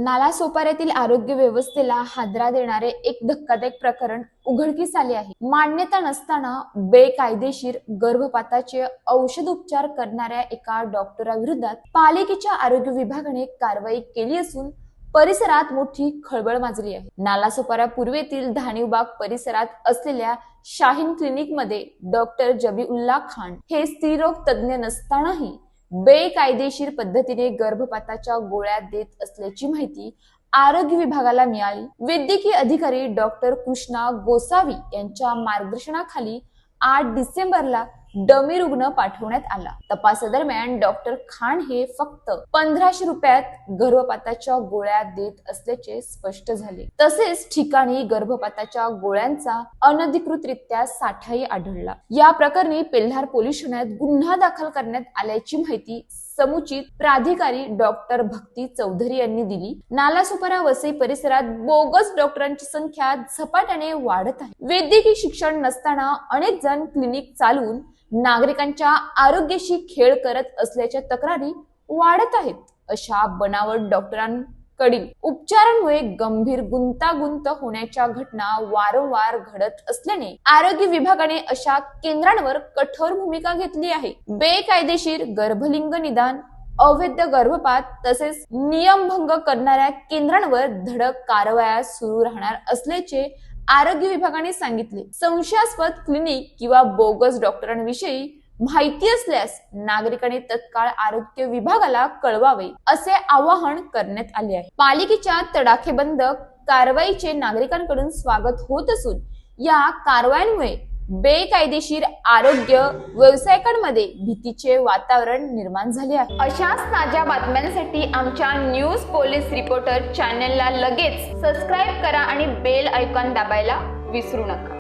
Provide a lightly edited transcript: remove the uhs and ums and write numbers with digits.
नालासोपाऱ्यातील आरोग्य व्यवस्थेला हादरा देणारे एक धक्कादायक प्रकरण उघडकीस आले आहे। मान्यता नसताना बेकायदेशीर गर्भपाताचे औषधोपचार करणाऱ्या एका डॉक्टराविरोधात पालिकेच्या आरोग्य विभागाने कारवाई केली असून परिसरात मोठी खळबळ माजली आहे। नालासोपारा पूर्वेतील धानिवबाग परिसरात असलेल्या शाहीन क्लिनिक मध्ये डॉक्टर जबीउल्ला खान हे स्त्रीरोग तज्ञ नसतानाही बेकायदेशीर पद्धतीने गर्भपाताच्या गोळ्या देत असल्याची माहिती आरोग्य विभागाला मिळाली। वैद्यकीय अधिकारी डॉक्टर कृष्णा गोसावी यांच्या मार्गदर्शनाखाली 8 डिसेंबरला डमी रुग्ण पाठवण्यात आला। तपासादरम्यान डॉक्टर खान हे फक्त 1500 रुपयात गर्भपाताच्या गोळ्या देत असल्याचे स्पष्ट झाले। तसेच ठिकाणी गर्भपाताच्या गोळ्यांचा अनधिकृतरित्या साठाही आढळला। या प्रकरणी पेल्हार पोलीस ठाण्यात गुन्हा दाखल करण्यात आल्याची माहिती समुचित प्राधिकारी डॉक्टर भक्ती चौधरी यांनी दिली। नालासोपारा वसई परिसरात बोगस डॉक्टरांची संख्या झपाट्याने वाढत आहे। वैद्यकीय शिक्षण नसताना अनेक जण क्लिनिक चालवून नागरिकांच्या आरोग्याशी खेळ करत असल्याच्या तक्रारी वाढत आहेत। अशा बनावट डॉक्टरांकडील उपचारांमुळे गंभीर गुंतागुंत होण्याच्या घटना वारंवार घडत असल्याने आरोग्य विभागाने अशा केंद्रांवर कठोर भूमिका घेतली आहे। बेकायदेशीर गर्भलिंग निदान, अवैध गर्भपात तसेच नियमभंग करणाऱ्या केंद्रांवर धडक कारवाया सुरू राहणार असल्याचे आरोग्य विभागाने सांगितले। संशयास्पद क्लिनिक किंवा बोगस डॉक्टरांविषयी माहिती असल्यास नागरिकांनी तत्काळ आरोग्य विभागाला कळवावे असे आवाहन करण्यात आले आहे। पालिकेच्या तडाखेबंद कारवाईचे नागरिकांकडून स्वागत होत असून या कारवायांमुळे बेकायदेशीर आरोग्य व्यावसायिकांमध्ये भीतीचे वातावरण निर्माण झाले आहे। अशाच ताज्या बातम्यांसाठी आमच्या न्यूज पोलीस रिपोर्टर चॅनलला लगेच सबस्क्राईब करा आणि बेल आयकॉन दाबायला विसरू नका।